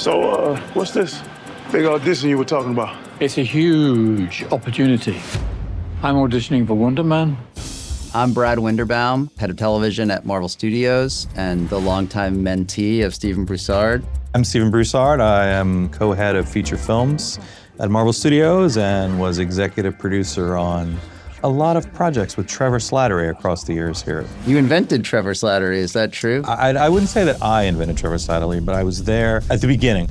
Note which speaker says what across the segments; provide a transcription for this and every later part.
Speaker 1: So, what's this big audition you were talking about?
Speaker 2: It's a huge opportunity. I'm auditioning for Wonder Man.
Speaker 3: I'm Brad Winderbaum, head of television at Marvel Studios and the longtime mentee of Stephen Broussard.
Speaker 4: I'm Stephen Broussard. I am co-head of feature films at Marvel Studios and was executive producer on a lot of projects with Trevor Slattery across the years here.
Speaker 3: You invented Trevor Slattery, is that true?
Speaker 4: I wouldn't say that I invented Trevor Slattery, but I was there at the beginning.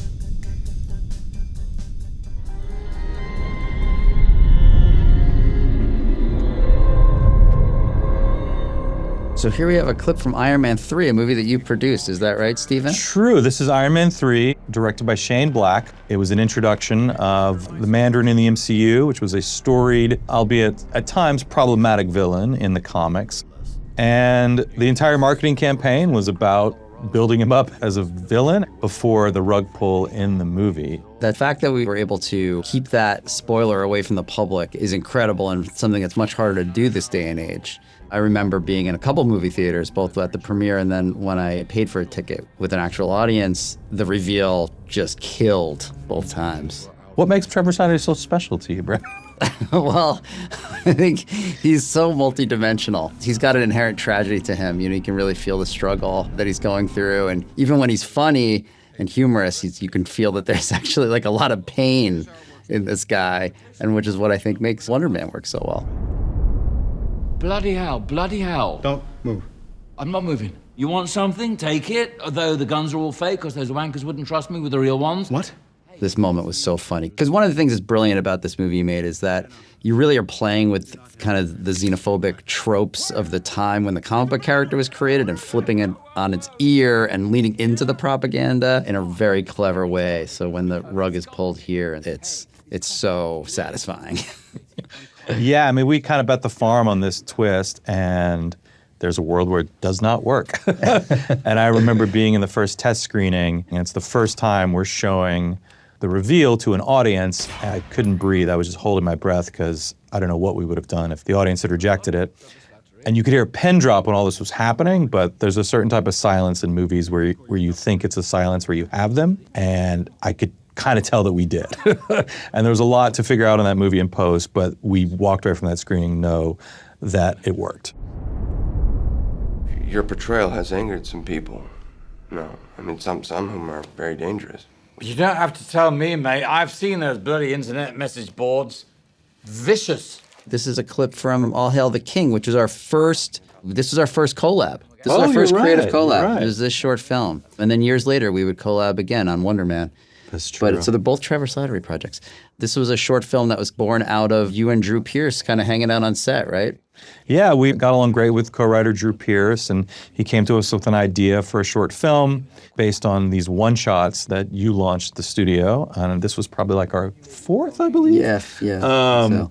Speaker 3: So here we have a clip from Iron Man 3, a movie that you produced. Is that right, Stephen?
Speaker 4: True. This is Iron Man 3, directed by Shane Black. It was an introduction of the Mandarin in the MCU, which was a storied, albeit at times problematic villain in the comics. And the entire marketing campaign was about building him up as a villain before the rug pull in the movie.
Speaker 3: The fact that we were able to keep that spoiler away from the public is incredible and something that's much harder to do this day and age. I remember being in a couple movie theaters, both at the premiere and then when I paid for a ticket with an actual audience, the reveal just killed both times.
Speaker 4: What makes Trevor Slattery so special to you, Brad?
Speaker 3: Well, I think he's so multidimensional. He's got an inherent tragedy to him. You can really feel the struggle that he's going through. And even when he's funny and humorous, you can feel that there's actually like a lot of pain in this guy, and which is what I think makes Wonder Man work so well.
Speaker 5: Bloody hell, bloody hell.
Speaker 6: Don't move.
Speaker 5: I'm not moving. You want something? Take it. Although the guns are all fake because those wankers wouldn't trust me with the real ones.
Speaker 6: What?
Speaker 3: This moment was so funny. Because one of the things that's brilliant about this movie you made is that you really are playing with kind of the xenophobic tropes of the time when the comic book character was created and flipping it on its ear and leaning into the propaganda in a very clever way. So when the rug is pulled here, it's so satisfying.
Speaker 4: Yeah, I mean, we kind of bet the farm on this twist, and there's a world where it does not work. And I remember being in the first test screening, and it's the first time we're showing the reveal to an audience, and I couldn't breathe. I was just holding my breath because I don't know what we would have done if the audience had rejected it. And you could hear a pin drop when all this was happening, but there's a certain type of silence in movies where you think it's a silence where you have them, and I could kind of tell that we did. And there was a lot to figure out in that movie in post, but we walked away from that screening know that it worked.
Speaker 7: Your portrayal has angered some people. No, I mean, some of them are very dangerous.
Speaker 2: You don't have to tell me, mate. I've seen those bloody internet message boards. Vicious.
Speaker 3: This is a clip from All Hail the King, which was our first collab. This was our first creative collab.
Speaker 4: Right.
Speaker 3: It was this short film. And then years later, we would collab again on Wonder Man.
Speaker 4: That's true.
Speaker 3: But so they're both Trevor Slattery projects. This was a short film that was born out of you and Drew Pearce kind of hanging out on set, right?
Speaker 4: Yeah, we got along great with co-writer Drew Pearce, and he came to us with an idea for a short film based on these one-shots that you launched the studio. And this was probably like our fourth, I believe.
Speaker 3: Yeah. So.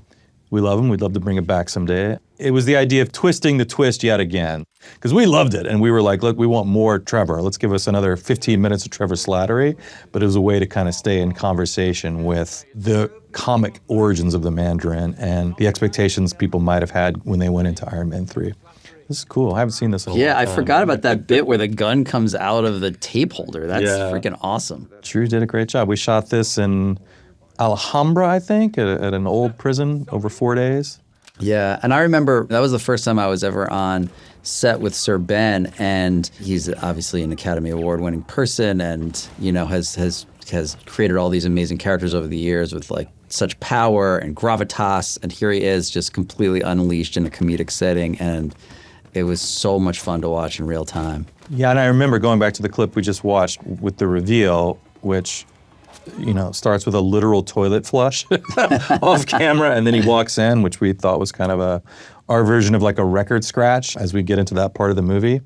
Speaker 4: We love him. We'd love to bring it back someday. It was the idea of twisting the twist yet again, because we loved it. And we were like, look, we want more Trevor. Let's give us another 15 minutes of Trevor Slattery. But it was a way to kind of stay in conversation with the comic origins of the Mandarin and the expectations people might have had when they went into Iron Man 3. This is cool. I haven't seen this in a long time.
Speaker 3: I forgot about that bit where the gun comes out of the tape holder. That's freaking awesome.
Speaker 4: Drew did a great job. We shot this in Alhambra, I think, at an old prison over 4 days.
Speaker 3: Yeah, and I remember that was the first time I was ever on set with Sir Ben, and he's obviously an Academy Award-winning person, and has created all these amazing characters over the years with like such power and gravitas, and here he is just completely unleashed in a comedic setting, and it was so much fun to watch in real time.
Speaker 4: Yeah, and I remember going back to the clip we just watched with the reveal, which starts with a literal toilet flush off camera, and then he walks in, which we thought was kind of our version of like a record scratch as we get into that part of the movie.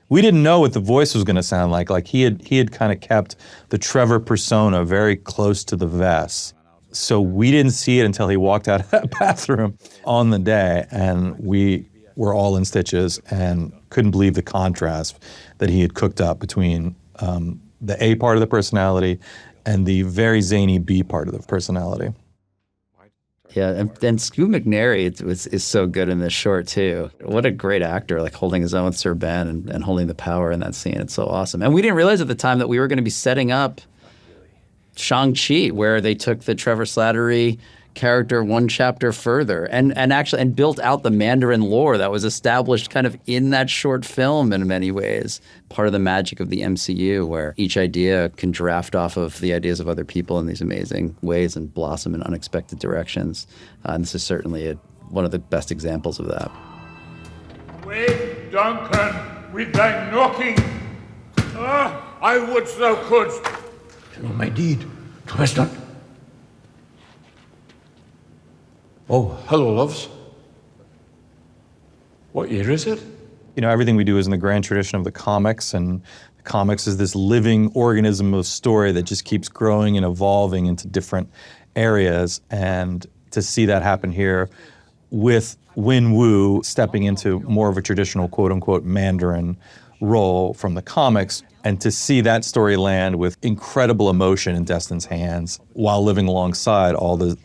Speaker 4: We didn't know what the voice was going to sound like. Like he had kind of kept the Trevor persona very close to the vest. So we didn't see it until he walked out of that bathroom on the day, and we were all in stitches and couldn't believe the contrast that he had cooked up between the A part of the personality and the very zany B part of the personality.
Speaker 3: Yeah, and Scoot McNairy is so good in this short too. What a great actor, like holding his own with Sir Ben and holding the power in that scene. It's so awesome. And we didn't realize at the time that we were going to be setting up Shang-Chi, where they took the Trevor Slattery character one chapter further and actually built out the Mandarin lore that was established kind of in that short film in many ways. Part of the magic of the MCU, where each idea can draft off of the ideas of other people in these amazing ways and blossom in unexpected directions. And this is certainly one of the best examples of that.
Speaker 6: Wake, Duncan, with thy knocking. I would thou couldst.
Speaker 8: No, my deed. Twist. Oh, hello, loves. What year is it?
Speaker 4: You know, everything we do is in the grand tradition of the comics, and the comics is this living organism of story that just keeps growing and evolving into different areas. And to see that happen here with Win Wu stepping into more of a traditional quote-unquote Mandarin role from the comics, and to see that story land with incredible emotion in Destin's hands while living alongside all the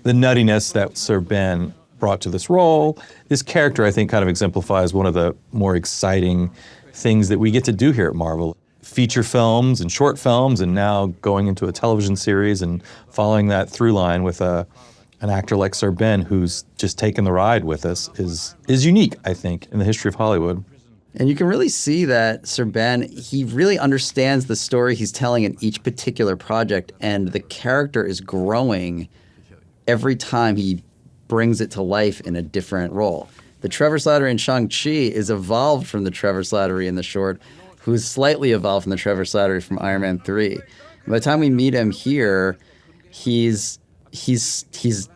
Speaker 4: nuttiness that Sir Ben brought to this role. This character, I think, kind of exemplifies one of the more exciting things that we get to do here at Marvel. Feature films and short films, and now going into a television series and following that through line with an actor like Sir Ben, who's just taken the ride with us, is unique, I think, in the history of Hollywood.
Speaker 3: And you can really see that Sir Ben, he really understands the story he's telling in each particular project, and the character is growing every time he brings it to life in a different role. The Trevor Slattery in Shang-Chi is evolved from the Trevor Slattery in the short, who's slightly evolved from the Trevor Slattery from Iron Man 3. And by the time we meet him here, he's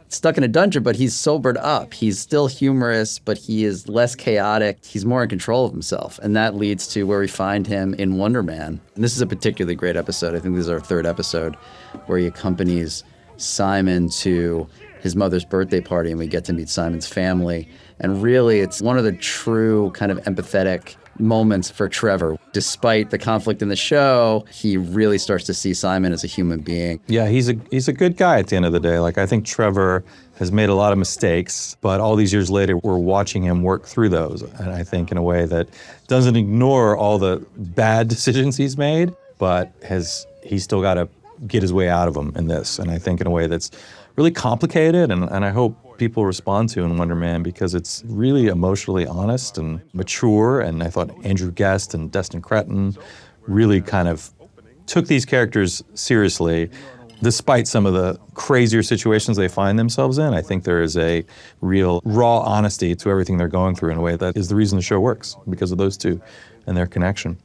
Speaker 3: stuck in a dungeon, but he's sobered up. He's still humorous, but he is less chaotic. He's more in control of himself. And that leads to where we find him in Wonder Man. And this is a particularly great episode. I think this is our third episode, where he accompanies Simon to his mother's birthday party, and we get to meet Simon's family. And really, it's one of the true kind of empathetic moments for Trevor. Despite the conflict in the show, he really starts to see Simon as a human being.
Speaker 4: Yeah, he's a good guy at the end of the day. Like, I think Trevor has made a lot of mistakes, but all these years later, we're watching him work through those. And I think in a way that doesn't ignore all the bad decisions he's made, but he's still got to get his way out of them in this. And I think in a way that's really complicated, and I hope people respond to in Wonder Man, because it's really emotionally honest and mature. And I thought Andrew Guest and Destin Cretton really kind of took these characters seriously, despite some of the crazier situations they find themselves in. I think there is a real raw honesty to everything they're going through in a way that is the reason the show works, because of those two and their connection.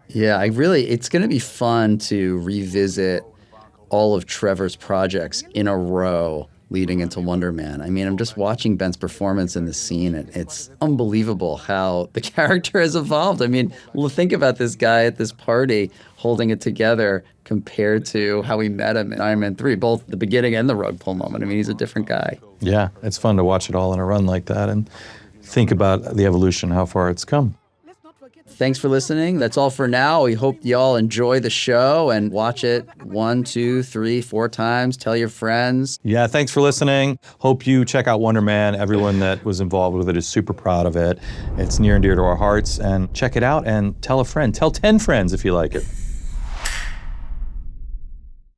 Speaker 3: Yeah, it's going to be fun to revisit all of Trevor's projects in a row leading into Wonder Man. I mean, I'm just watching Ben's performance in the scene, and it's unbelievable how the character has evolved. I mean, think about this guy at this party holding it together compared to how we met him in Iron Man 3, both the beginning and the rug pull moment. I mean, he's a different guy.
Speaker 4: Yeah, it's fun to watch it all in a run like that and think about the evolution, how far it's come.
Speaker 3: Thanks for listening. That's all for now. We hope y'all enjoy the show and watch it 1, 2, 3, 4 times. Tell your friends.
Speaker 4: Yeah, thanks for listening. Hope you check out Wonder Man. Everyone that was involved with it is super proud of it. It's near and dear to our hearts. And check it out and tell a friend. Tell 10 friends if you like it.